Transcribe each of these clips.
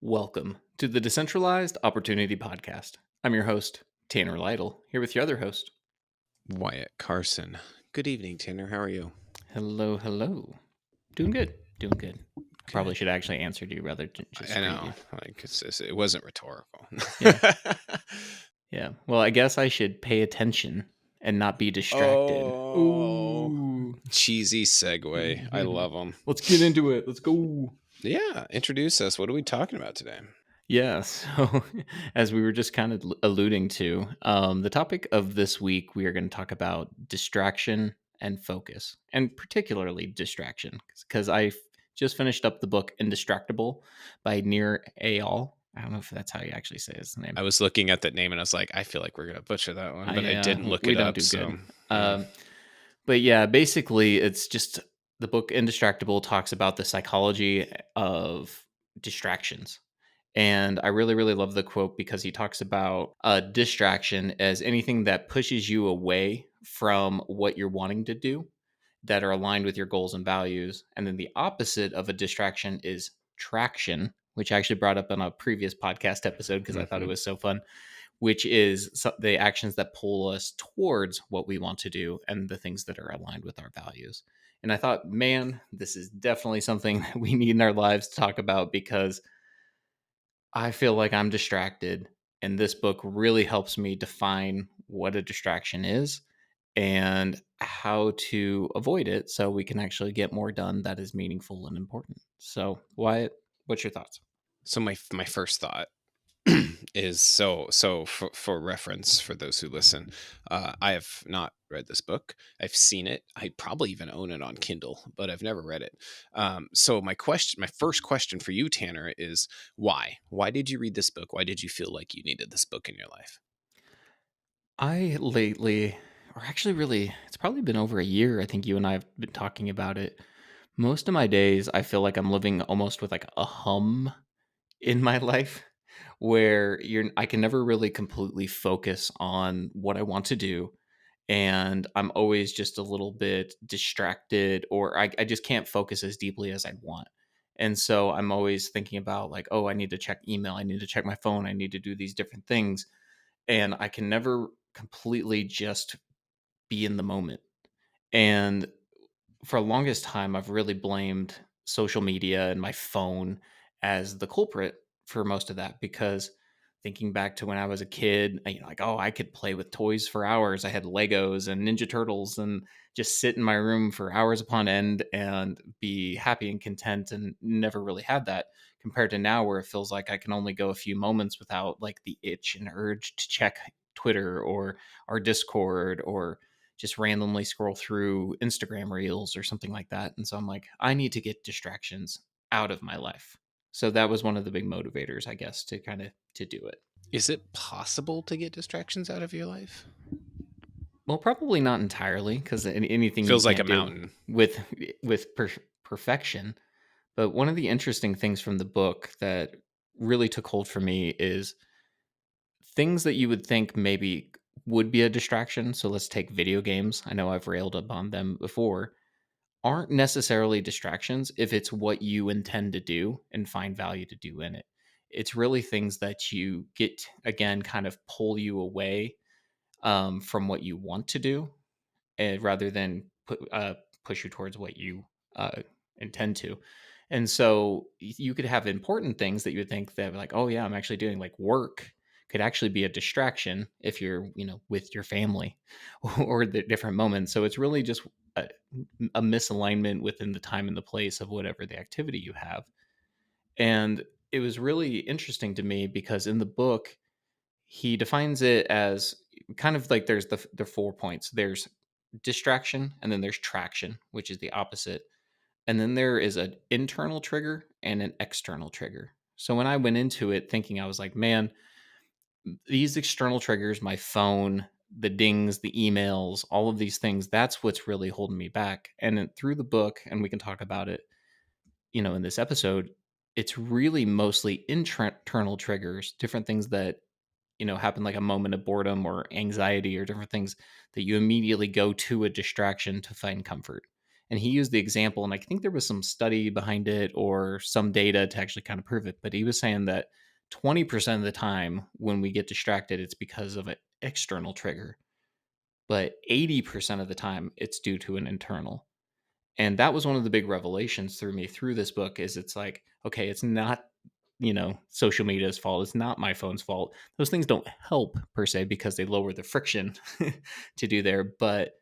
Welcome to the Decentralized Opportunity Podcast. I'm your host, Tanner Lytle, here with your other host. Wyatt Carson. Good evening, Tanner. How are you? Hello, hello. Doing good, doing good. I probably Good. should actually answer you rather than just I greet know. you. It wasn't rhetorical. Yeah, yeah. Well, I guess I should pay attention and not be distracted. Oh, Ooh. cheesy segue. I love them. Let's get into it. Let's go. Yeah, introduce us. What are we talking about today? Yeah, so as we were just kind of alluding to, the topic of this week, we are going to talk about distraction and focus, and particularly distraction, because just finished up the book Indistractable by Nir Eyal. I don't know if that's how you actually say his name. I was looking at that name and I was like, I feel like we're gonna butcher that one, but I Yeah, didn't look we it don't up. do good. So, Um, but yeah, basically, it's just the book Indistractable talks about the psychology of distractions. And I really, really love the quote because he talks about a distraction as anything that pushes you away from what you're wanting to do that are aligned with your goals and values. And then the opposite of a distraction is traction, which I actually brought up on a previous podcast episode because I thought it mhm. was so fun, which is the actions that pull us towards what we want to do and the things that are aligned with our values. And I thought, man, this is definitely something that we need in our lives to talk about because I feel like I'm distracted, and this book really helps me define what a distraction is and how to avoid it so we can actually get more done that is meaningful and important. So, Wyatt, what's your thoughts? So my first thought is for reference for those who listen. I have not read this book. I've seen it. I probably even own it on Kindle, but I've never read it. So my first question for you, Tanner, is why? Why did you read this book? Why did you feel like you needed this book in your life? I lately, or actually, really, it's probably been over a year. I think you and I have been talking about it. Most of my days, I feel like I'm living almost with like a hum in my life where I can never really completely focus on what I want to do, and I'm always just a little bit distracted, or I just can't focus as deeply as I'd want. And so I'm always thinking about like, oh, I need to check email, I need to check my phone, I need to do these different things, and I can never completely just be in the moment. And for the longest time, I've really blamed social media and my phone as the culprit for most of that because thinking back to when I was a kid, like, oh, I could play with toys for hours. I had Legos and Ninja Turtles and just sit in my room for hours upon end and be happy and content and never really had that compared to now where it feels like I can only go a few moments without like the itch and urge to check Twitter or our Discord or just randomly scroll through Instagram reels or something like that. And so I'm like, I need to get distractions out of my life. So that was one of the big motivators, I guess, to kind of to do it. Is it possible to get distractions out of your life? Well, probably not entirely because anything you Feels like a can't do mountain. with perfection. But one of the interesting things from the book that really took hold for me is things that you would think maybe would be a distraction. So let's take video games. I know I've railed upon them before, aren't necessarily distractions if it's what you intend to do and find value to do in it. It's really things that you get, again, kind of pull you away from what you want to do rather than push you towards what you uh, intend to. And so you could have important things that you would think that like, oh yeah, I'm actually doing like work could actually be a distraction if you're, with your family or the different moments. So it's really just a, a misalignment within the time and the place of whatever the activity you have. And it was really interesting to me because in the book, he defines it as kind of like there's the 4 points. There's distraction and then there's traction, which is the opposite. And then there is an internal trigger and an external trigger. So when I went into it thinking, I was like, man, these external triggers, my phone, the dings, the emails, all of these things, that's what's really holding me back. And then through the book, and we can talk about it, in this episode, it's really mostly internal triggers, different things that, happen like a moment of boredom or anxiety or different things that you immediately go to a distraction to find comfort. And he used the example, and I think there was some study behind it or some data to actually kind of prove it. But he was saying that 20% of the time when we get distracted, it's because of an external trigger, but 80% of the time, it's due to an internal. And that was one of the big revelations through me through this book is it's like, okay, it's not, social media's fault. It's not my phone's fault. Those things don't help per se because they lower the friction to do there. But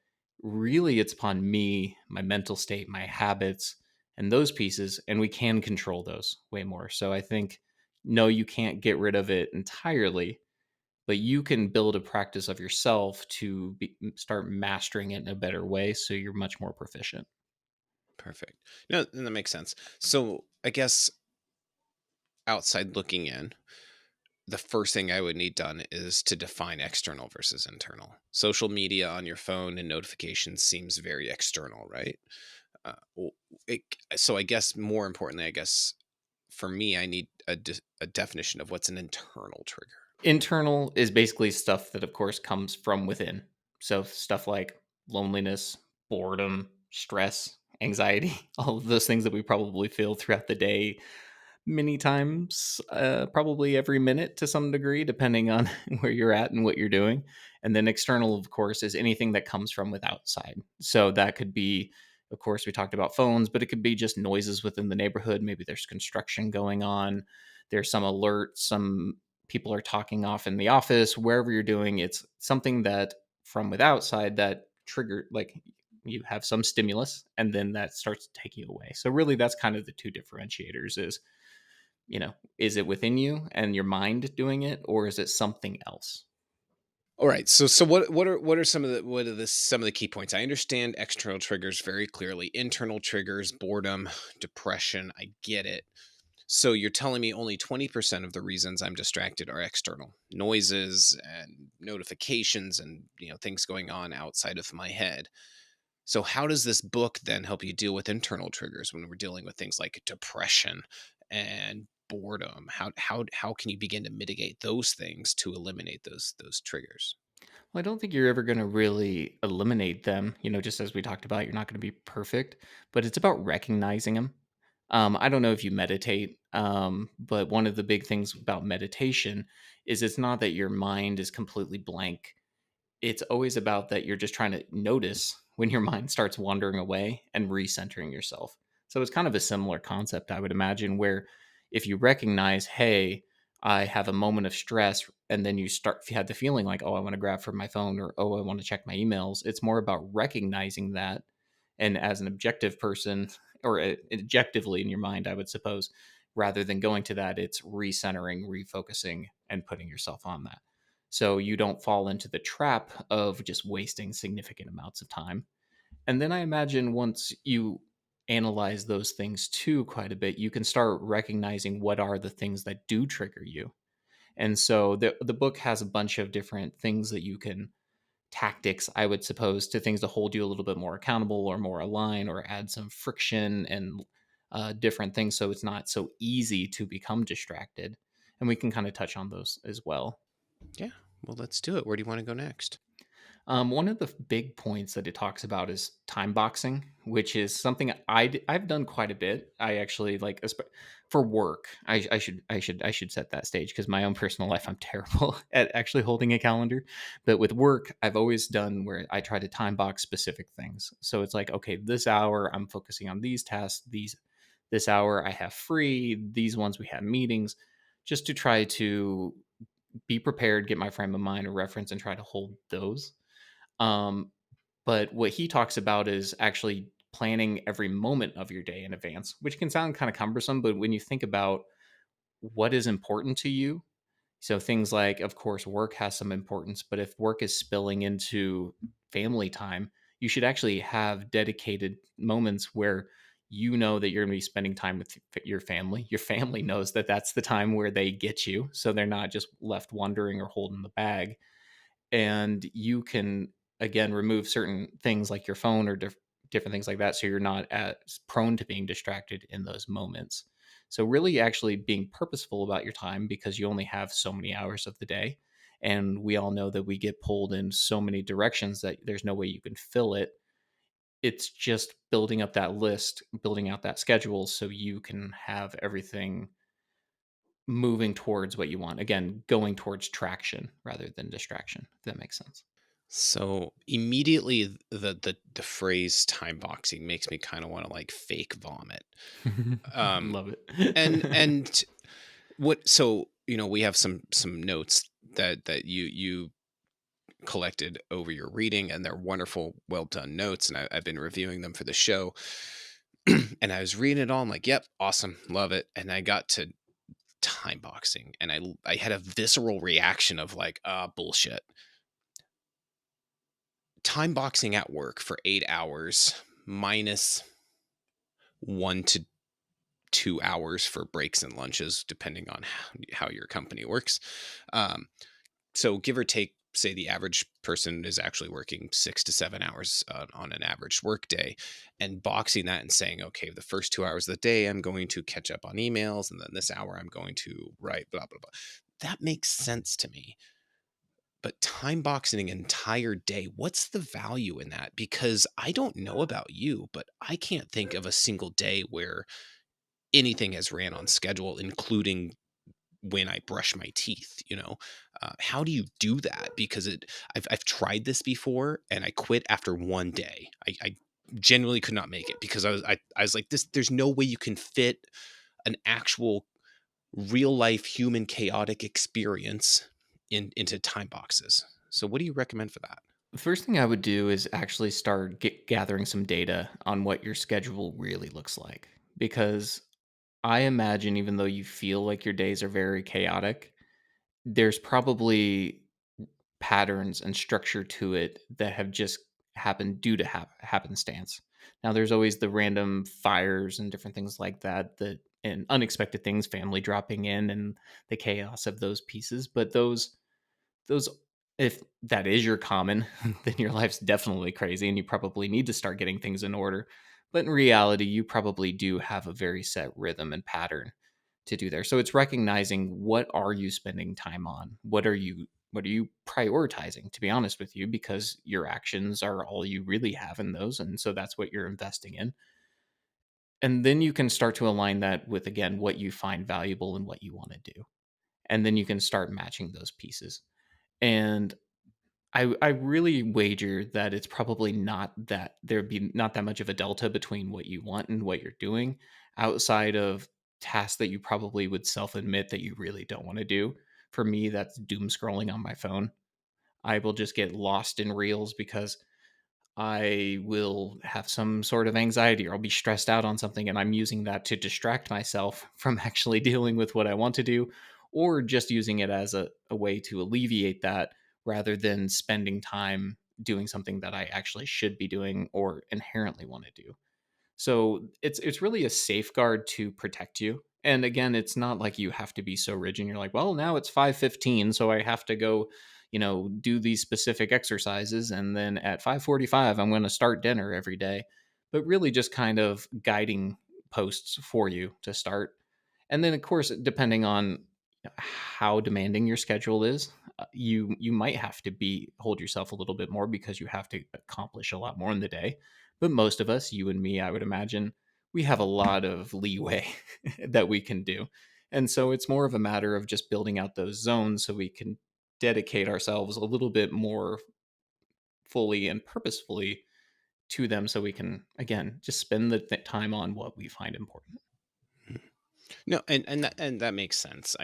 really, it's upon me, my mental state, my habits, and those pieces. And we can control those way more. So I think, no, you can't get rid of it entirely, but you can build a practice of yourself to start mastering it in a better way. So you're much more proficient. Perfect. No, and that makes sense. So I guess outside looking in, the first thing I would need done is to define external versus internal. Social media on your phone and notifications seems very external, right? Well, it, so I guess more importantly, I guess for me, I need a definition of what's an internal trigger. Internal is basically stuff that, of course, comes from within. So stuff like loneliness, boredom, stress, anxiety, all of those things that we probably feel throughout the day, many times, probably every minute to some degree, depending on where you're at and what you're doing. And then external, of course, is anything that comes from with outside. So that could be, of course, we talked about phones, but it could be just noises within the neighborhood. Maybe there's construction going on. There's some alert, some people are talking off in the office, wherever you're doing. It's something that from with outside that trigger, like you have some stimulus and then that starts to take you away. So really that's kind of the two differentiators is, is it within you and your mind doing it, or is it something else? All right. So what are some of some of the key points? I understand external triggers very clearly. Internal triggers, boredom, depression. I get it. So you're telling me only 20% of the reasons I'm distracted are external noises and notifications and things going on outside of my head. So how does this book then help you deal with internal triggers when we're dealing with things like depression and boredom? How can you begin to mitigate those things to eliminate those triggers? Well, I don't think you're ever going to really eliminate them. Just as we talked about, you're not going to be perfect, but it's about recognizing them. I don't know if you meditate, but one of the big things about meditation is it's not that your mind is completely blank. It's always about that you're just trying to notice when your mind starts wandering away and recentering yourself. So it's kind of a similar concept, I would imagine, where if you recognize, hey, I have a moment of stress, and then if you had the feeling like, oh, I want to grab for my phone or, oh, I want to check my emails, it's more about recognizing that. And as an objective person, or objectively in your mind, I would suppose, rather than going to that, it's recentering, refocusing, and putting yourself on that so you don't fall into the trap of just wasting significant amounts of time. And then I imagine once you analyze those things too quite a bit, you can start recognizing what are the things that do trigger you. And so the book has a bunch of different things that you can tactics, I would suppose, to things to hold you a little bit more accountable or more aligned or add some friction and different things so it's not so easy to become distracted. And we can kind of touch on those as well. Yeah. Well, let's do it. Where do you want to go next? One of the big points that it talks about is time boxing, which is something I've done quite a bit. I actually like for work. I should set that stage because my own personal life I'm terrible at actually holding a calendar. But with work, I've always done where I try to time box specific things. So it's like, okay, this hour I'm focusing on these tasks. This hour I have free. These ones we have meetings, just to try to be prepared, get my frame of mind a reference, and try to hold those. um, but what he talks about is actually planning every moment of your day in advance, which can sound kind of cumbersome. But when you think about what is important to you, so things like, of course, work has some importance, but if work is spilling into family time, you should actually have dedicated moments where you know that you're going to be spending time with your family. Your family knows that that's the time where they get you. So they're not just left wondering or holding the bag, and you can again remove certain things like your phone or different things like that so you're not as prone to being distracted in those moments. So really actually being purposeful about your time because you only have so many hours of the day, and we all know that we get pulled in so many directions that there's no way you can fill it. It's just building up that list, building out that schedule so you can have everything moving towards what you want. Again, going towards traction rather than distraction, if that makes sense. So immediately the phrase time boxing makes me kind of want to like fake vomit. Um Love and it. and what so we have some notes that you collected over your reading, and they're wonderful, well done notes, and I've been reviewing them for the show. And I was reading it all. I'm like, yep, awesome, love it. And I got to time boxing, and I had a visceral reaction of like, bullshit. Time boxing at work for 8 hours minus 1 to 2 hours for breaks and lunches, depending on how your company works. Um, so give or take, say the average person is actually working 6 to 7 hours on an average work day, and boxing that and saying, okay, the first 2 hours of the day I'm going to catch up on emails, and then this hour I'm going to write blah blah blah. That makes sense to me. But time boxing an entire day, what's the value in that? Because I don't know about you, but I can't think of a single day where anything has ran on schedule, including when I brush my teeth. How do you do that? Because I've tried this before and I quit after one day. I genuinely could not make it because I was like, this. There's no way you can fit an actual real life human chaotic experience into time boxes. So what do you recommend for that? The first thing I would do is actually start gathering some data on what your schedule really looks like. Because I imagine, even though you feel like your days are very chaotic, there's probably patterns and structure to it that have just happened due to happenstance. Now, there's always the random fires and different things like that, and unexpected things, family dropping in, and the chaos of those pieces. But those, if that is your common, then your life's definitely crazy, and you probably need to start getting things in order. But in reality, you probably do have a very set rhythm and pattern to do there. So it's recognizing, what are you spending time on? What are you prioritizing, to be honest with you, because your actions are all you really have in those, and so that's what you're investing in. And then you can start to align that with, again, what you find valuable and what you want to do. And then you can start matching those pieces. And I really wager that it's probably not that there'd be not that much of a delta between what you want and what you're doing, outside of tasks that you probably would self admit that you really don't want to do. For me, that's doom scrolling on my phone. I will just get lost in reels because I will have some sort of anxiety, or I'll be stressed out on something, and I'm using that to distract myself from actually dealing with what I want to do, or just using it as a way to alleviate that rather than spending time doing something that I actually should be doing or inherently want to do. So it's really a safeguard to protect you. And again, it's not like you have to be so rigid. You're like, well, now it's 5:15, so I have to go, do these specific exercises, and then at 5:45, I'm going to start dinner every day. But really, just kind of guiding posts for you to start, and then of course, depending on how demanding your schedule is, you might have to be hold yourself a little bit more because you have to accomplish a lot more in the day. But most of us, you and me, I would imagine, we have a lot of leeway that we can do. And so it's more of a matter of just building out those zones so we can dedicate ourselves a little bit more fully and purposefully to them, so we can, again, just spend the time on what we find important. No, and that makes sense.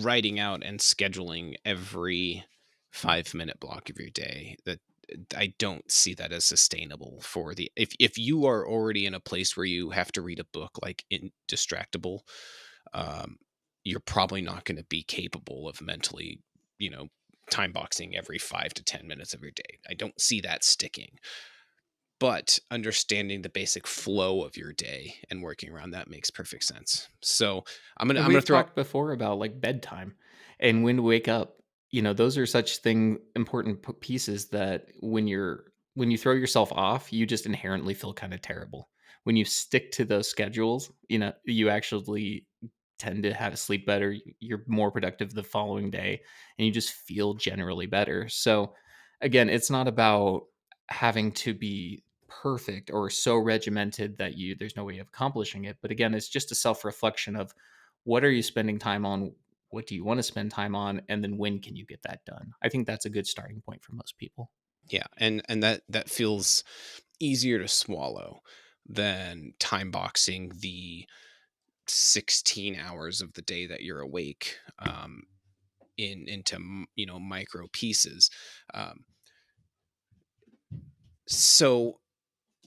Writing out and scheduling every 5-minute block of your day, that I don't see that as sustainable for the if you are already in a place where you have to read a book like Indistractable, um, you're probably not going to be capable of mentally, you know, time boxing every 5 to 10 minutes of your day. I don't see that sticking. But understanding the basic flow of your day and working around that makes perfect sense. So And I'm gonna we've throw. talked before about like bedtime and when to wake up. Those are such thing important pieces that when you throw yourself off, you just inherently feel kind of terrible. When you stick to those schedules, you actually tend to have sleep better. You're more productive the following day, and you just feel generally better. So again, it's not about having to be perfect or so regimented that there's no way of accomplishing it. But again, it's just a self-reflection of what are you spending time on, what do you want to spend time on, and then when can you get that done. I think that's a good starting point for most people. Yeah, and that feels easier to swallow than time boxing the 16 hours of the day that you're awake, into micro pieces. Um, so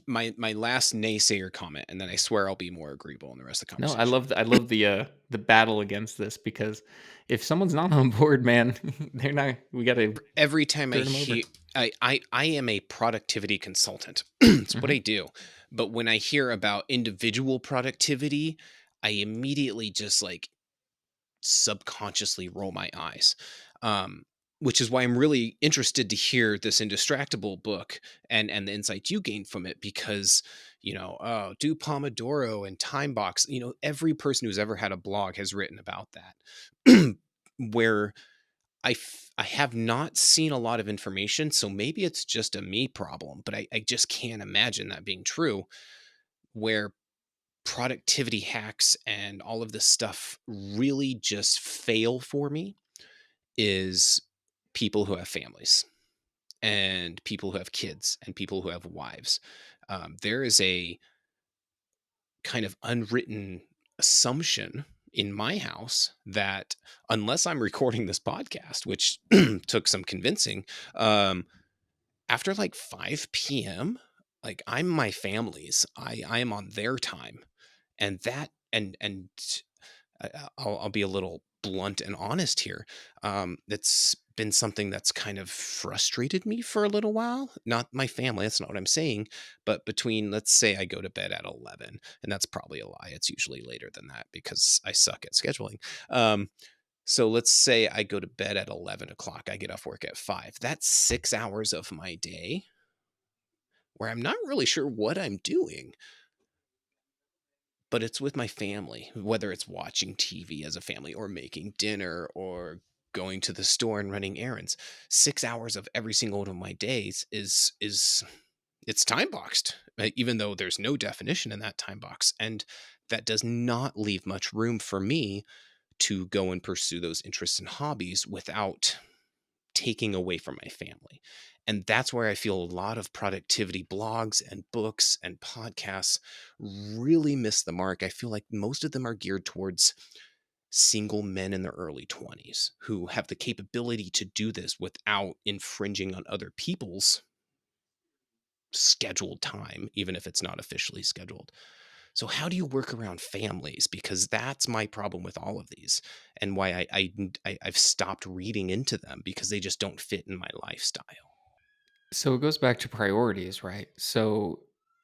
my last naysayer comment, and then I swear I'll be more agreeable in the rest of the No, conversation. I love the battle against this, because if someone's not on board, man, they're not. We got to Every time I turn them hear, over. I am a productivity consultant. It's what Hmm. I do. But when I hear about individual productivity, I immediately just like subconsciously roll my eyes. Um, which is why I'm really interested to hear this Indistractable book and the insights you gained from it, because do Pomodoro and time box. Every person who's ever had a blog has written about that. Where I have not seen a lot of information, so maybe it's just a me problem, but I just can't imagine that being true, where productivity hacks and all of this stuff really just fail for me is people who have families and people who have kids and people who have wives. There is a kind of unwritten assumption in my house that unless I'm recording this podcast, which took some convincing, um, after like 5 p.m., like I'm my family's. I am on their time, and that and I'll be a little blunt and honest here. It's been something that's kind of frustrated me for a little while. Not my family, that's not what I'm saying, but between, let's say I go to bed at 11, and that's probably a lie. It's usually later than that because I suck at scheduling. Um, so let's say I go to bed at 11 o'clock, I get off work at 5. That's 6 hours of my day where I'm not really sure what I'm doing, but it's with my family, whether it's watching TV as a family or making dinner or going to the store and running errands. 6 hours of every single one of my days is it's time boxed, even though there's no definition in that time box, and that does not leave much room for me to go and pursue those interests and hobbies without taking away from my family. And that's where I feel a lot of productivity blogs and books and podcasts really miss the mark. I feel like most of them are geared towards single men in their early 20s who have the capability to do this without infringing on other people's scheduled time, even if it's not officially scheduled. So, how do you work around families? Because that's my problem with all of these, and why I've stopped reading into them, because they just don't fit in my lifestyle. So it goes back to priorities, right? So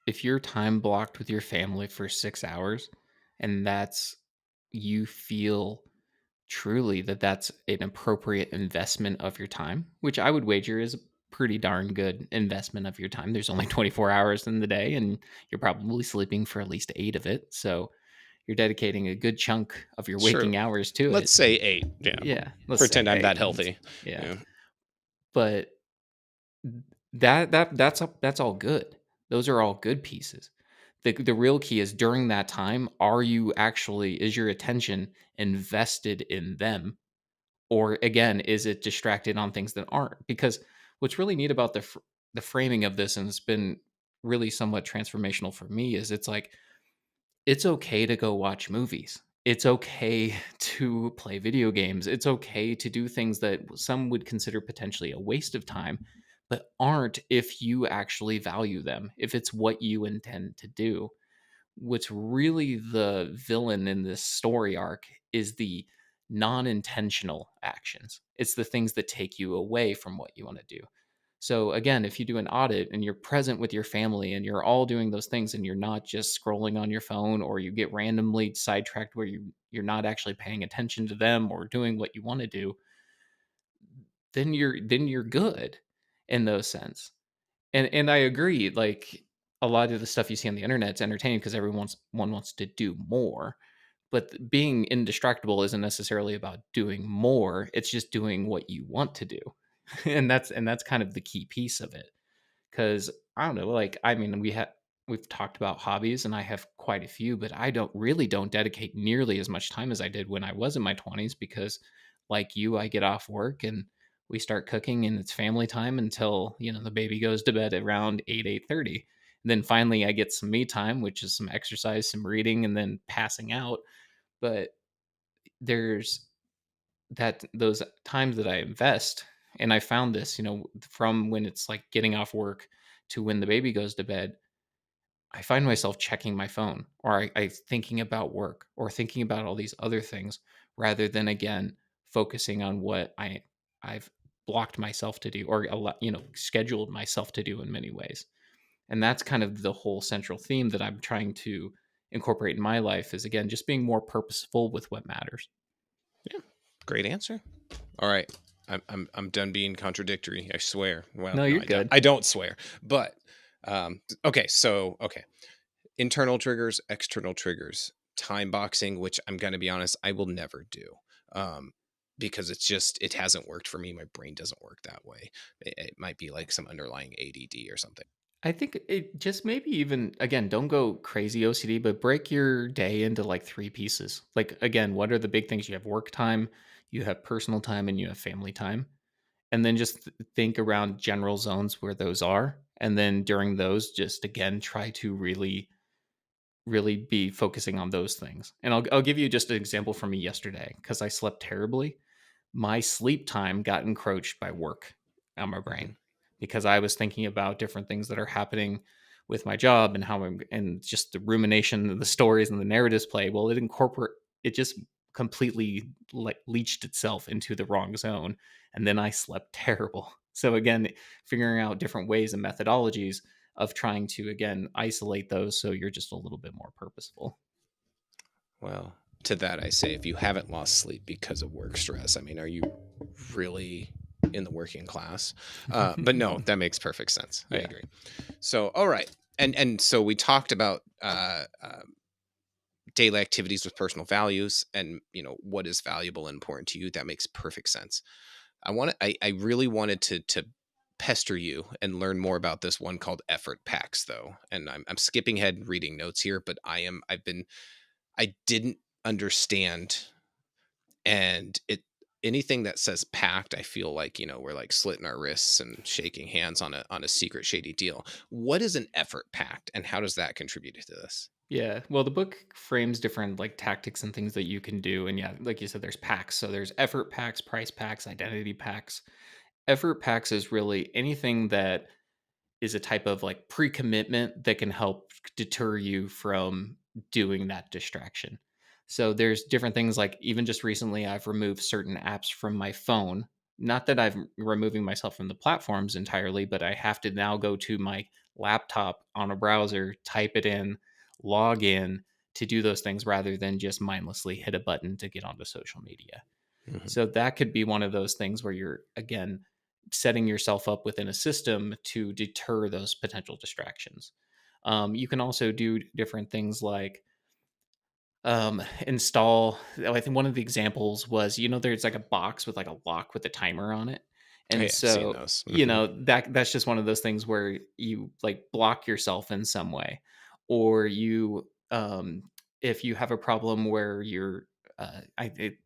if you're time blocked with your family for 6 hours, and you feel truly that that's an appropriate investment of your time, which I would wager is a pretty darn good investment of your time. There's only 24 hours in the day, and you're probably sleeping for at least 8 of it. So you're dedicating a good chunk of your Sure, waking hours to let's it. say 8. Yeah, Yeah, let's say pretend I'm 8. that healthy. Yeah. Yeah, But that's all good. Those are all good pieces. The real key is during that time, is your attention invested in them? Or again, is it distracted on things that aren't? Because what's really neat about the framing of this, and it's been really somewhat transformational for me, is it's like it's okay to go watch movies. It's okay to play video games. It's okay to do things that some would consider potentially a waste of time, but aren't if you actually value them, if it's what you intend to do. What's really the villain in this story arc is the non intentional actions. It's the things that take you away from what you want to do. So again, if you do an audit and you're present with your family and you're all doing those things and you're not just scrolling on your phone, or you get randomly sidetracked where you're not actually paying attention to them or doing what you want to do, then you're good in those sense. And I agree, like a lot of the stuff you see on the internet is entertaining because one wants to do more. But being indistractable isn't necessarily about doing more. It's just doing what you want to do. And that's kind of the key piece of it. 'Cause I don't know, like, I mean, we've talked about hobbies, and I have quite a few, but I don't dedicate nearly as much time as I did when I was in my 20s because, like you, I get off work and we start cooking, and it's family time until, the baby goes to bed around 8, 8:30. Then finally, I get some me time, which is some exercise, some reading, and then passing out. But there's those times that I invest, and I found this, from when it's like getting off work to when the baby goes to bed, I find myself checking my phone, or I thinking about work or thinking about all these other things rather than again focusing on what I've blocked myself to do, or scheduled myself to do in many ways. And that's kind of the whole central theme that I'm trying to incorporate in my life is again just being more purposeful with what matters. Yeah. Great answer. All right. I'm done being contradictory. I swear. Well, No, no, you're I don't. good. I don't swear. But okay. So internal triggers, external triggers, time boxing, which I'm going to be honest, I will never do. Um, because it hasn't worked for me. My brain doesn't work that way. It might be like some underlying ADD or something. I think it just maybe even again, don't go crazy OCD, but break your day into like three pieces. Like again, what are the big things? You have work time, you have personal time, and you have family time. And then just think around general zones where those are. And then during those, just again, try to really, really be focusing on those things. And I'll give you just an example from me yesterday because I slept terribly. My sleep time got encroached by work on my brain Hmm. because I was thinking about different things that are happening with my job and how I'm and just the rumination and the stories and the narratives play. Well, it just completely like leached itself into the wrong zone. And then I slept terrible. So again, figuring out different ways and methodologies of trying to again isolate those so you're just a little bit more purposeful. Well, to that I say, if you haven't lost sleep because of work stress, I mean, are you really in the working class? But no, that makes perfect sense. I Yeah. agree. So, all right, and so we talked about daily activities with personal values, and what is valuable and important to you. That makes perfect sense. I really wanted to pester you and learn more about this one called effort packs, though. And I'm skipping ahead reading notes here, but I didn't understand, and it anything that says packed, I feel like, we're like slitting our wrists and shaking hands on a secret shady deal. What is an effort pact, and how does that contribute to this? Yeah. Well, the book frames different like tactics and things that you can do. And yeah, like you said, there's packs. So there's effort packs, price packs, identity packs. Effort packs is really anything that is a type of like pre-commitment that can help deter you from doing that distraction. So there's different things like even just recently I've removed certain apps from my phone. Not that I'm removing myself from the platforms entirely, but I have to now go to my laptop on a browser, type it in, log in to do those things rather than just mindlessly hit a button to get onto social media. Mhm. So that could be one of those things where you're again setting yourself up within a system to deter those potential distractions. You can also do different things like install. I think one of the examples was there's like a box with like a lock with a timer on it, and Hey, I've seen so those. Mhm. that's just one of those things where you like block yourself in some way, or you if you have a problem where you're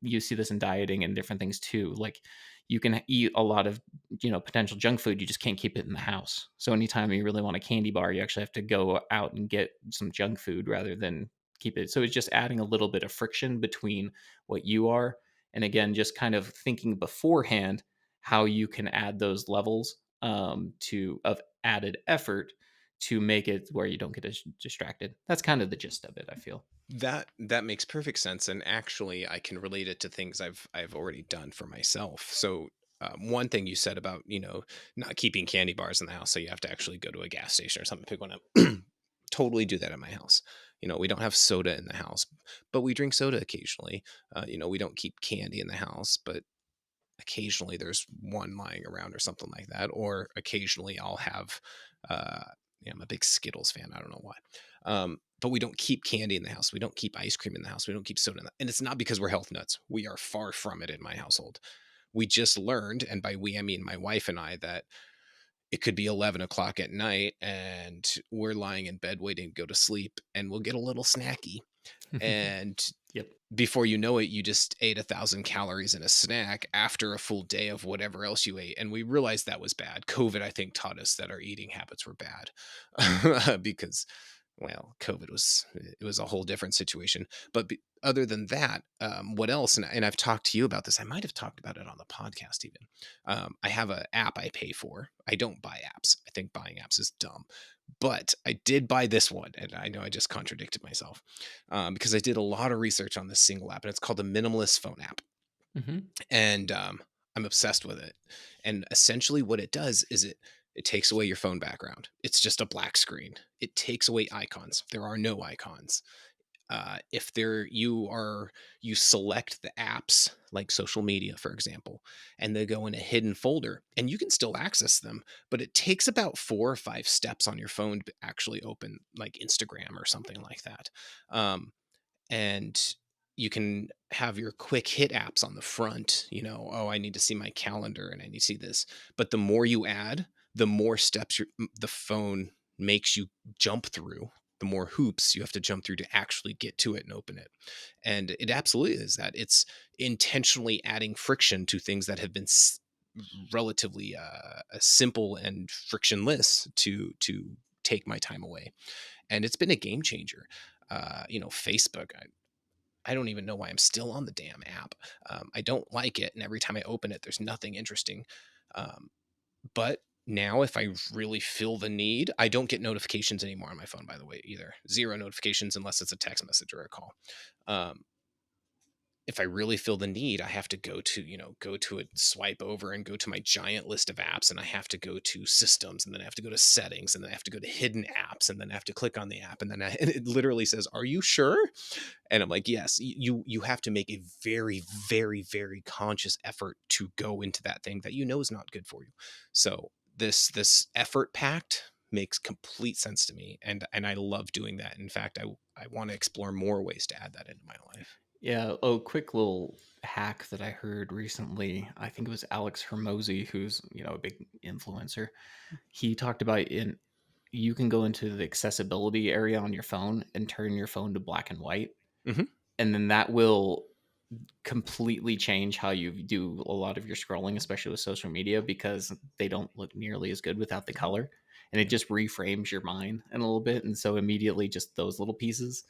you see this in dieting and different things too, like you can eat a lot of potential junk food, you just can't keep it in the house. So anytime you really want a candy bar, you actually have to go out and get some junk food rather than keep it. So it's just adding a little bit of friction between what you are, and again just kind of thinking beforehand how you can add those levels to of added effort to make it where you don't get distracted. That's kind of the gist of it, I feel. That makes perfect sense, and actually, I can relate it to things I've already done for myself. So, one thing you said about not keeping candy bars in the house, so you have to actually go to a gas station or something to pick one up. Totally do that at my house. We don't have soda in the house, but we drink soda occasionally. We don't keep candy in the house, but occasionally there's one lying around or something like that. Or occasionally I'll have, uh, I'm a big Skittles fan. I don't know why. But we don't keep candy in the house. We don't keep ice cream in the house. We don't keep soda in the, and it's not because we're health nuts. We are far from it in my household. We just learned, and by we I mean my wife and I, that it could be 11 o'clock at night and we're lying in bed waiting to go to sleep and we'll get a little snacky. And Yep. before you know it, you just ate 1,000 calories in a snack after a full day of whatever else you ate. And we realized that was bad. COVID, I think, taught us that our eating habits were bad because, well, COVID was, it was a whole different situation. But other than that, what else? And I've talked to you about this. I might have talked about it on the podcast even. I have an app I pay for. I don't buy apps. I think buying apps is dumb. But I did buy this one, and I know I just contradicted myself because I did a lot of research on this single app, and it's called the Minimalist Phone app, Hmm. and I'm obsessed with it. And essentially, what it does is it takes away your phone background. It's just a black screen. It takes away icons. There are no icons. If there you select the apps like social media, for example, and they go in a hidden folder, and you can still access them, but it takes about 4 or 5 steps on your phone to actually open like Instagram or something like that. Um, and you can have your quick hit apps on the front, oh, I need to see my calendar and I need to see this. But the more you add, the more steps the phone makes you jump through, the more hoops you have to jump through to actually get to it and open it. And it absolutely is that. It's intentionally adding friction to things that have been relatively simple and frictionless to take my time away. And it's been a game changer. Facebook, I don't even know why I'm still on the damn app. I don't like it, and every time I open it, there's nothing interesting. Um, but now, if I really feel the need, I don't get notifications anymore on my phone. By the way, either zero notifications unless it's a text message or a call. Um, if I really feel the need, I have to go to it, swipe over and go to my giant list of apps. And I have to go to systems, and then I have to go to settings, and then I have to go to hidden apps, and then I have to click on the app. And then and it literally says, "Are you sure?" And I'm like, "Yes." You have to make a very, very, very conscious effort to go into that thing that you know is not good for you. So this effort pact makes complete sense to me, and I love doing that. In fact, I want to explore more ways to add that into my life. Yeah. Oh, quick little hack that I heard recently. I think it was Alex Hermosi, who's a big influencer. He talked about in you can go into the accessibility area on your phone and turn your phone to black and white, Hmm. and then that will completely change how you do a lot of your scrolling, especially with social media, because they don't look nearly as good without the color. And it just reframes your mind in a little bit. And so immediately just those little pieces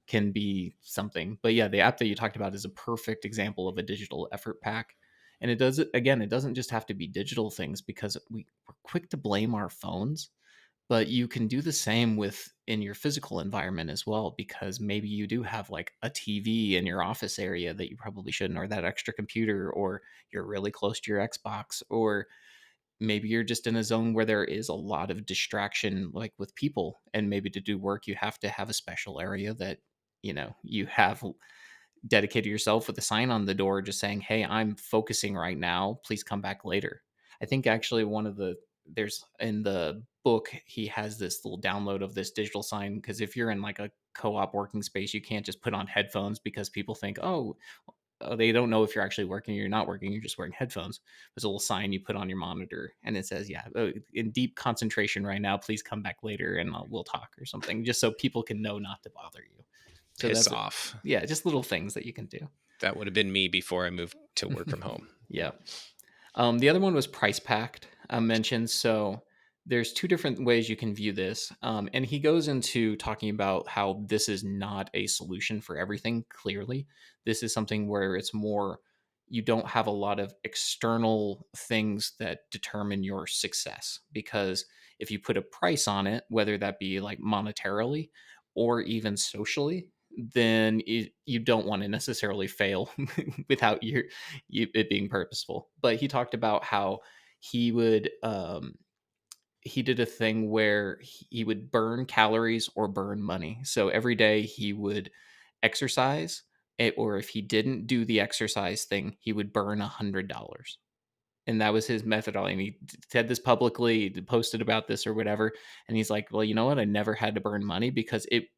can be something. But yeah, the app that you talked about is a perfect example of a digital effort pack. And it does it again, it doesn't just have to be digital things because we're quick to blame our phones, but you can do the same with in your physical environment as well, because maybe you do have like a TV in your office area that you probably shouldn't, or that extra computer, or you're really close to your Xbox, or maybe you're just in a zone where there is a lot of distraction, like with people, and maybe to do work you have to have a special area that you have dedicated yourself with a sign on the door just saying, "Hey, I'm focusing right now. Please come back later." I think actually one of the there's in the book he has this little download of this digital sign, because if you're in like a co-op working space, you can't just put on headphones because people think, they don't know if you're actually working or you're not working. You're just wearing headphones. There's a little sign you put on your monitor, and it says, "Yeah, in deep concentration right now. Please come back later, and we'll talk," or something, just so people can know not to bother you. So Piss that's it. off. Yeah, just little things that you can do. That would have been me before I moved to work from home. Yeah. The other one was price packed, mentioned. So there's two different ways you can view this. And he goes into talking about how this is not a solution for everything, clearly. This is something where it's more, you don't have a lot of external things that determine your success. Because if you put a price on it, whether that be like monetarily or even socially, then you don't want to necessarily fail without it being purposeful. But he talked about how he would he did a thing where he would burn calories or burn money. So every day he would exercise, or if he didn't do the exercise thing, he would burn $100. And that was his methodology. And he said this publicly, he posted about this or whatever. And he's like, "Well, you know what? I never had to burn money because it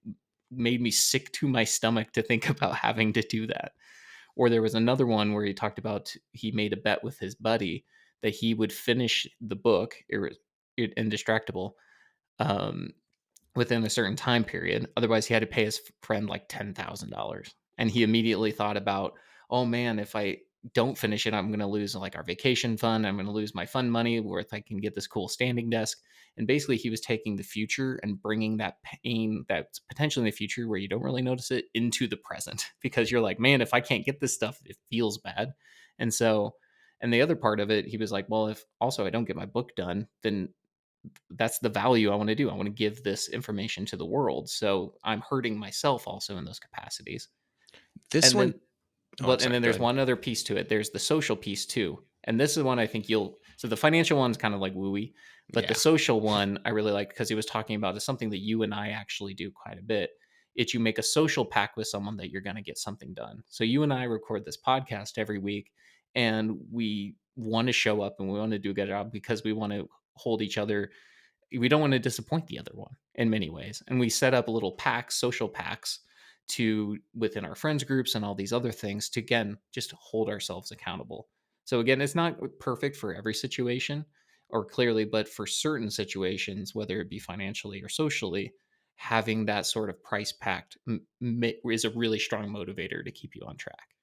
made me sick to my stomach to think about having to do that." Or there was another one where he talked about he made a bet with his buddy that he would finish the book. Indistractable, um, within a certain time period. Otherwise, he had to pay his friend like $10,000. And he immediately thought about, oh man, if I don't finish it, I'm going to lose like our vacation fund. I'm going to lose my fund money worth I can get this cool standing desk. And basically, he was taking the future and bringing that pain that's potentially in the future where you don't really notice it into the present because you're like, man, if I can't get this stuff, it feels bad. And so, and the other part of it, he was like, well, if also I don't get my book done, then that's the value I want to do. I want to give this information to the world. So I'm hurting myself also in those capacities. This And one, then, oh, I'm but and sorry. then Go there's ahead. one other piece to it. There's the social piece too. And this is one I think you'll so the financial one's kind of like wooey, but the Yeah. social one I really like because he was talking about is something that you and I actually do quite a bit. It's you make a social pact with someone that you're going to get something done. So you and I record this podcast every week and we want to show up and we want to do a good job because we want to hold each other, we don't want to disappoint the other one in many ways. And we set up little packs, social packs to within our friends groups and all these other things to again just hold ourselves accountable. So again, it's not perfect for every situation or clearly, but for certain situations, whether it be financially or socially, having that sort of price pact is a really strong motivator to keep you on track.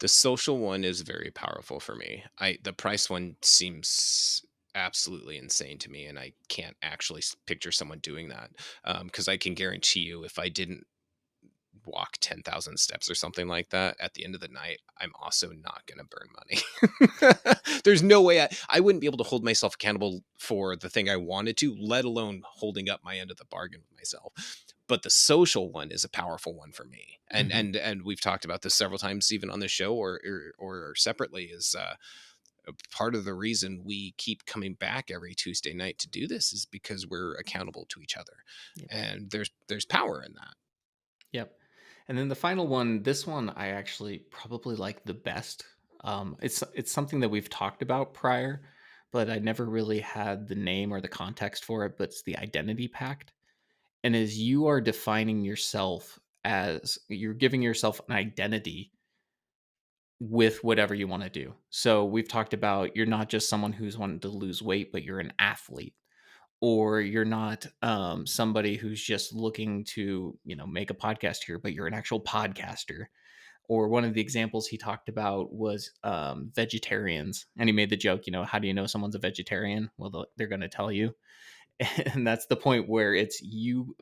The social one is very powerful for me. The price one seems absolutely insane to me, and I can't actually picture someone doing that. Because I can guarantee you, if I didn't walk 10,000 steps or something like that at the end of the night, I'm also not going to burn money. There's no way I wouldn't be able to hold myself accountable for the thing I wanted to, let alone holding up my end of the bargain with myself. But the social one is a powerful one for me. And Hmm. and we've talked about this several times, even on the show or separately, is part of the reason we keep coming back every Tuesday night to do this is because we're accountable to each other. Yep. And there's power in that. Yep. And then the final one, this one I actually probably like the best. It's something that we've talked about prior, but I never really had the name or the context for it. But it's the identity pact, and as you are defining yourself as you're giving yourself an identity with whatever you want to do. So we've talked about you're not just someone who's wanting to lose weight, but you're an athlete, or you're not somebody who's just looking to make a podcast here, but you're an actual podcaster. Or one of the examples he talked about was vegetarians, and he made the joke, how do you know someone's a vegetarian? Well, they're going to tell you. And that's the point where it's you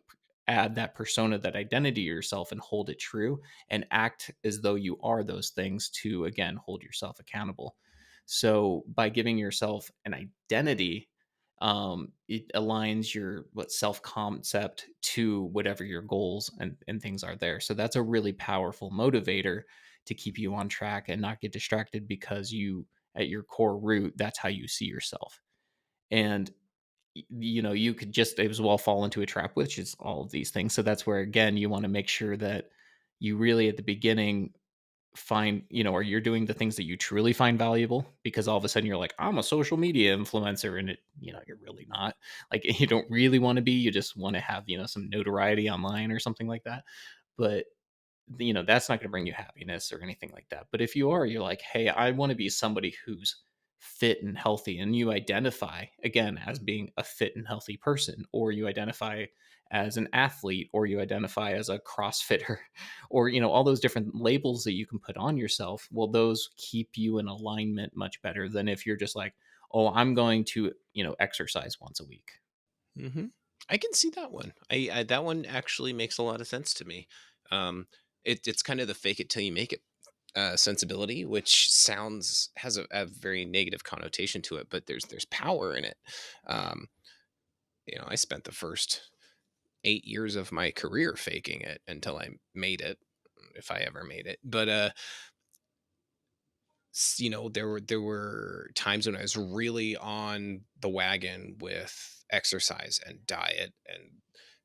add that persona, that identity to yourself and hold it true and act as though you are those things to again hold yourself accountable. So by giving yourself an identity, it aligns your what self concept to whatever your goals and things are there. So that's a really powerful motivator to keep you on track and not get distracted because you at your core root, that's how you see yourself. And you could just as well fall into a trap, which is all of these things. So that's where again you want to make sure that you really at the beginning find, or you're doing the things that you truly find valuable, because all of a sudden you're like, I'm a social media influencer, and you're really not. Like you don't really want to be, you just want to have, some notoriety online or something like that. But that's not going to bring you happiness or anything like that. But if you are, you're like, hey, I want to be somebody who's fit and healthy, and you identify again as being a fit and healthy person, or you identify as an athlete, or you identify as a crossfitter, or all those different labels that you can put on yourself. Well, those keep you in alignment much better than if you're just like, oh, I'm going to exercise once a week. Hmm. I can see that one. I that one actually makes a lot of sense to me. Um, it's kind of the fake it till you make it sensibility, which sounds has a very negative connotation to it, but there's power in it. Um, I spent the first 8 years of my career faking it until I made it, if I ever made it. But there were times when I was really on the wagon with exercise and diet, and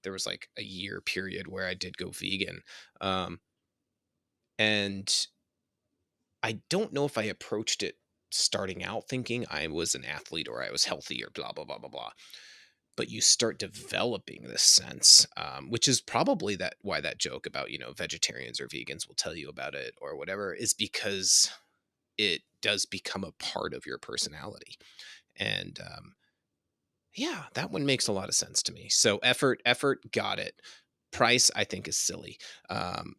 there was like a year period where I did go vegan. Um, and I don't know if I approached it starting out thinking I was an athlete or I was healthy or blah blah blah blah blah. But you start developing this sense, which is probably that why that joke about vegetarians or vegans will tell you about it or whatever is because it does become a part of your personality. And Yeah, that one makes a lot of sense to me. So effort, got it. Price, I think is silly. Um,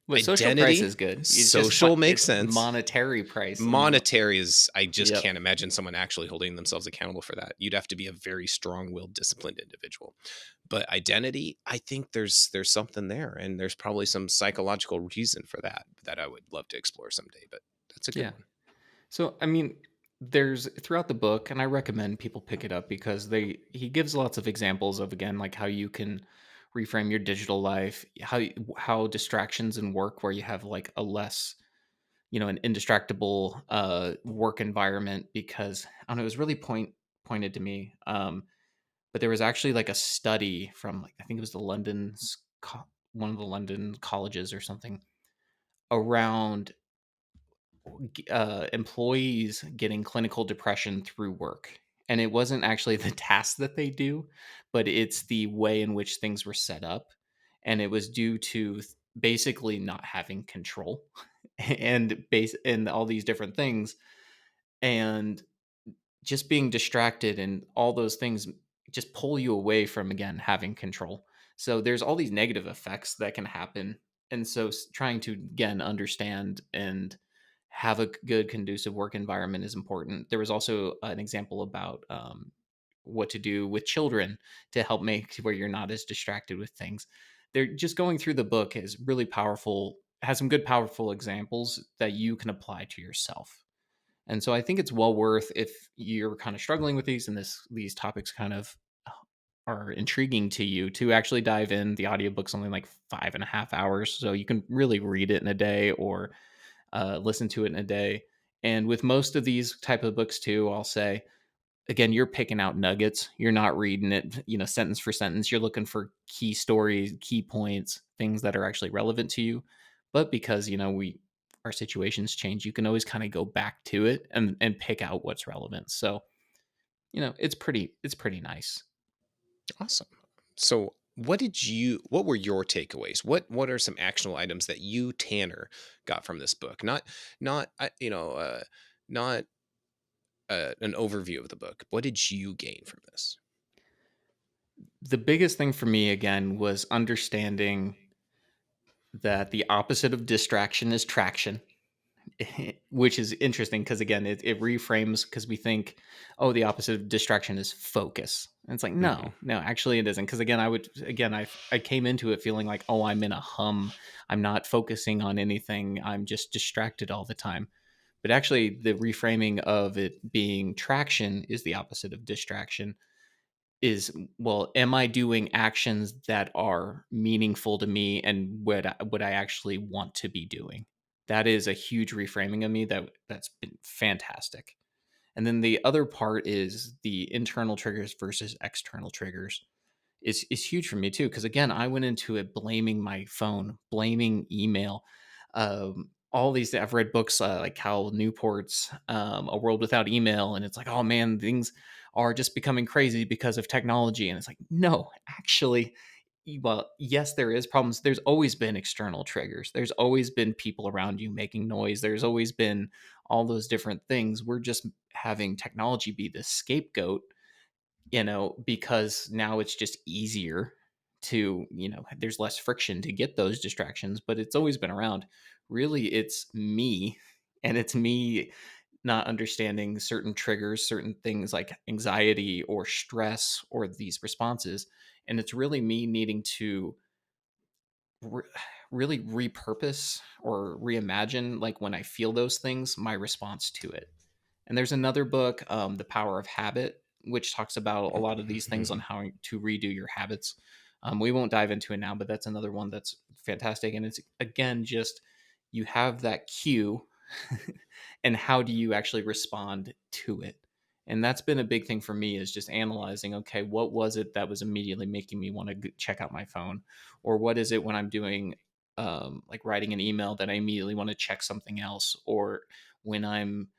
But social price Identity, is good. It's just social makes it's sense. monetary price. Monetary is, I just Yep. can't imagine someone actually holding themselves accountable for that. You'd have to be a very strong-willed, disciplined individual. But identity, I think there's something there, and there's probably some psychological reason for that that I would love to explore someday. But that's a good Yeah. one. So, I mean, there's throughout the book, and I recommend people pick it up because he gives lots of examples of again like how you can reframe your digital life, how distractions in work where you have like a less, an indistractable work environment because I don't know, it was really pointed to me. But there was actually like a study from like I think it was one of the London colleges or something around employees getting clinical depression through work. And it wasn't actually the task that they do, but it's the way in which things were set up. And it was due to basically not having control and all these different things. And just being distracted and all those things just pull you away from again having control. So there's all these negative effects that can happen. And so trying to again understand and have a good conducive work environment is important. There was also an example about what to do with children to help make where you're not as distracted with things. They're just going through the book is really powerful, has some good powerful examples that you can apply to yourself. And so I think it's well worth if you're kind of struggling with these and these topics kind of are intriguing to you to actually dive in. The audiobook's only like 5.5 hours. So you can really read it in a day or listen to it in a day. And with most of these type of books too, I'll say again, you're picking out nuggets. You're not reading it, sentence for sentence. You're looking for key stories, key points, things that are actually relevant to you. But because, we our situations change, you can always kind of go back to it and pick out what's relevant. So, it's pretty nice. Awesome. So, what were your takeaways? What are some actionable items that you, Tanner, got from this book? Not an overview of the book. What did you gain from this? The biggest thing for me again was understanding that the opposite of distraction is traction. Which is interesting because again it reframes because we think, oh, the opposite of distraction is focus, and it's like Mhm. no, actually it isn't, because again I came into it feeling like, oh, I'm in a hum, I'm not focusing on anything, I'm just distracted all the time. But actually the reframing of it being traction is the opposite of distraction. Is, well, am I doing actions that are meaningful to me and what I actually want to be doing? That is a huge reframing of me that's been fantastic. And then the other part is the internal triggers versus external triggers is huge for me too. Because again, I went into it blaming my phone, blaming email, all these. I've read books like Cal Newport's "A World Without Email," and it's like, oh man, things are just becoming crazy because of technology. And it's like, no, actually, well, yes, there is problems. There's always been external triggers. There's always been people around you making noise. There's always been all those different things. We're just having technology be the scapegoat, because now it's just easier to, there's less friction to get those distractions, but it's always been around. Really, it's me, and it's me not understanding certain triggers, certain things like anxiety or stress or these responses. And it's really me needing to re- really repurpose or reimagine, like when I feel those things, my response to it. And there's another book, The Power of Habit, which talks about a lot of these things on Mhm. how to redo your habits. We won't dive into it now, but that's another one that's fantastic. And it's, again, just you have that cue, and how do you actually respond to it? And that's been a big thing for me, is just analyzing, okay, what was it that was immediately making me want to check out my phone? Or what is it when I'm doing, like writing an email, that I immediately want to check something else? Or when I'm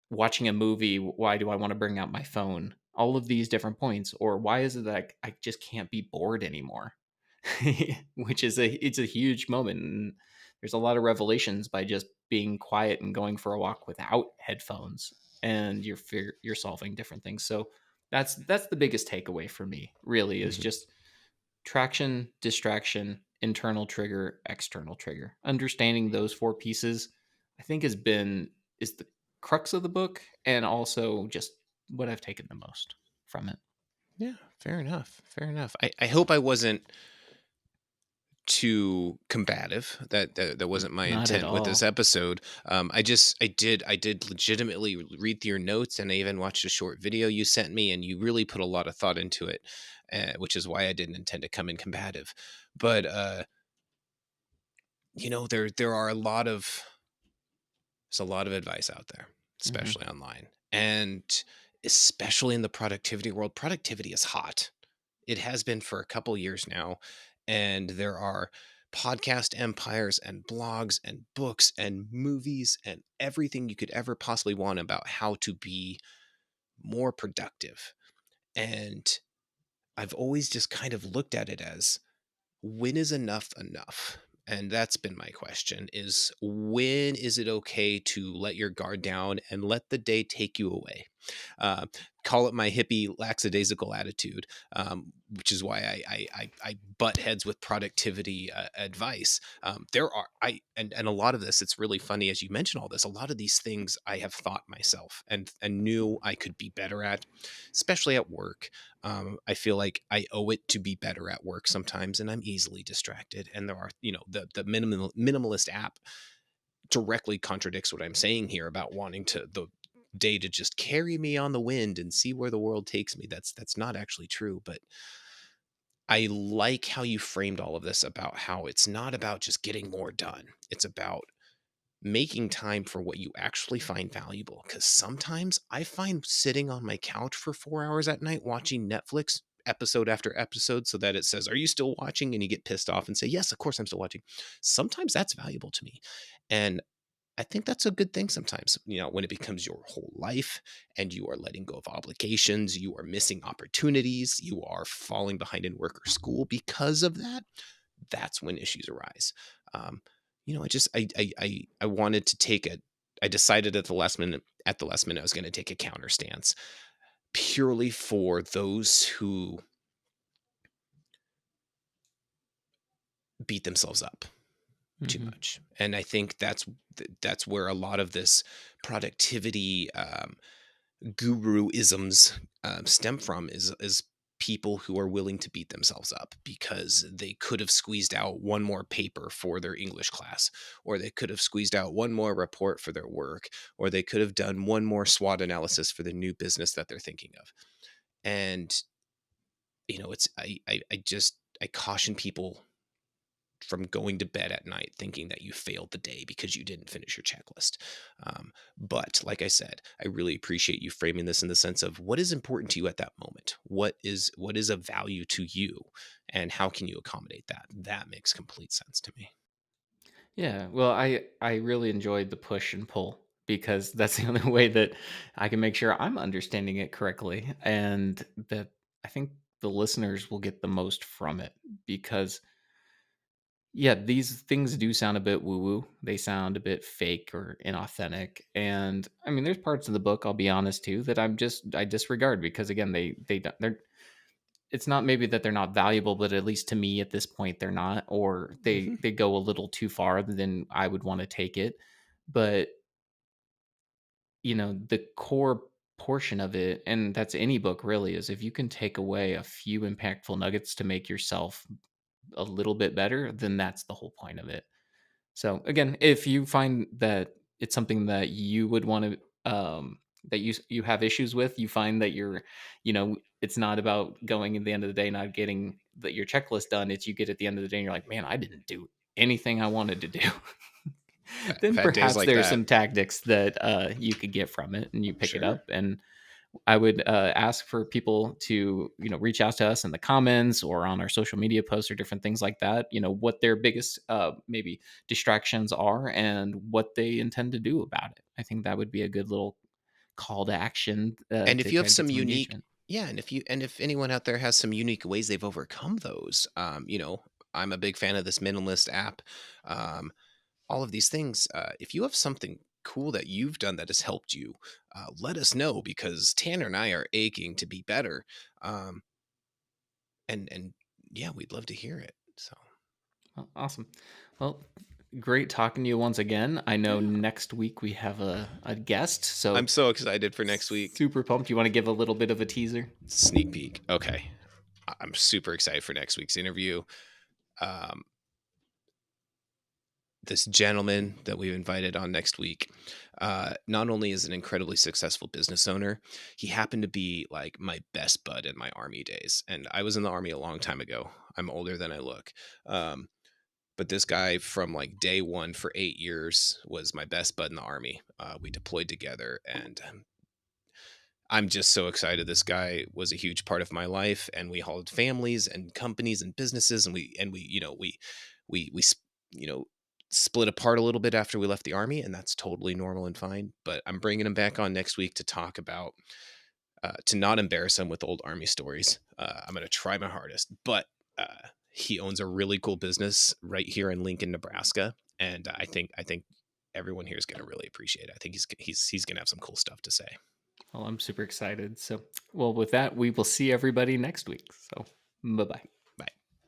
watching a movie, why do I want to bring out my phone? All of these different points. Or why is it that I just can't be bored anymore? Which is it's a huge moment. And there's a lot of revelations by just being quiet and going for a walk without headphones, and you're solving different things. So That's the biggest takeaway for me, really, is Mhm. just traction, distraction, internal trigger, external trigger. Understanding those four pieces, I think, is the crux of the book, and also just what I've taken the most from it. Yeah, fair enough. Fair enough. I hope I wasn't too combative. That wasn't my Not at intent with this all. episode. I did legitimately read through your notes, and I even watched a short video you sent me, and you really put a lot of thought into it, which is why I didn't intend to come in combative. But there are a lot of there's a lot of advice out there, Mhm. especially online, and especially in the productivity world. Productivity is hot. It has been for a couple years now, and there are podcast empires and blogs and books and movies and everything you could ever possibly want about how to be more productive. And I've always just kind of looked at it as, when is enough enough? And that's been my question, is when is it okay to let your guard down and let the day take you away? uh, Call it my hippie lackadaisical attitude, which is why I butt heads with productivity advice. There are I and a lot of this. It's really funny as you mention all this. A lot of these things I have thought myself and knew I could be better at, especially at work. I feel like I owe it to be better at work sometimes, and I'm easily distracted. And there are, the minimalist app directly contradicts what I'm saying here about wanting to the day to just carry me on the wind and see where the world takes me. That's not actually true, but I like how you framed all of this about how it's not about just getting more done. It's about making time for what you actually find valuable. Because sometimes I find sitting on my couch for 4 hours at night watching Netflix episode after episode so that it says, "Are you still watching?" And you get pissed off and say, "Yes, of course I'm still watching." Sometimes that's valuable to me. And I think that's a good thing sometimes, when it becomes your whole life and you are letting go of obligations, you are missing opportunities, you are falling behind in work or school because of that. That's when issues arise. Um, I just I wanted to I decided at the last minute I was going to take a counter stance purely for those who beat themselves up too Mhm. much. And I think that's where a lot of this productivity guru isms stem from, is people who are willing to beat themselves up because they could have squeezed out one more paper for their English class, or they could have squeezed out one more report for their work, or they could have done one more SWOT analysis for the new business that they're thinking of. And it's I caution people from going to bed at night thinking that you failed the day because you didn't finish your checklist. But like I said, I really appreciate you framing this in the sense of what is important to you at that moment. What is of value to you, and how can you accommodate that? That makes complete sense to me. Yeah, well, I really enjoyed the push and pull because that's the only way that I can make sure I'm understanding it correctly, and that I think the listeners will get the most from it because yeah, these things do sound a bit woo woo. They sound a bit fake or inauthentic. And I mean, there's parts of the book, I'll be honest too, that I disregard because again, they're it's not maybe that they're not valuable, but at least to me at this point they're not, or Mhm. they go a little too far than I would want to take it. But the core portion of it, and that's any book really, is if you can take away a few impactful nuggets to make yourself a little bit better, then that's the whole point of it. So again, if you find that it's something that you would want to that you have issues with, you find that it's not about going at the end of the day not getting your checklist done. It's you get at the end of the day and you're like, man, I didn't do anything I wanted to do. I've Then had days perhaps like there's that. some tactics that you could get from it and you pick it Sure. up. And I would ask for people to, reach out to us in the comments or on our social media posts or different things like that. What their biggest maybe distractions are and what they intend to do about it. I think that would be a good little call to action And to if you try have to get some some unique engagement. Yeah, and if anyone out there has some unique ways they've overcome those, I'm a big fan of this minimalist app. All of these things, if you have something cool that you've done that has helped you, let us know, because Tanner and I are aching to be better. Um, and yeah, we'd love to hear it. So Well, awesome. Well, great talking to you once again. I know yeah, next week we have a guest, so I'm so excited for next week. super pumped. You want to give a little bit of a teaser? Sneak peek. Okay, I'm super excited for next week's interview. Um, this gentleman that we've invited on next week, not only is an incredibly successful business owner, he happened to be like my best bud in my army days. And I was in the army a long time ago. I'm older than I look. Um, but this guy from like day one for 8 years was my best bud in the army. We deployed together, and I'm just so excited. This guy was a huge part of my life, and we hauled families and companies and businesses, and you know, split apart a little bit after we left the army, and that's totally normal and fine. But I'm bringing him back on next week to talk about, to not embarrass him with old army stories. I'm going to try my hardest, but he owns a really cool business right here in Lincoln, Nebraska, and I think everyone here is going to really appreciate it. I think he's going to have some cool stuff to say. Well, I'm super excited. So, well, with that, we will see everybody next week. So, bye bye.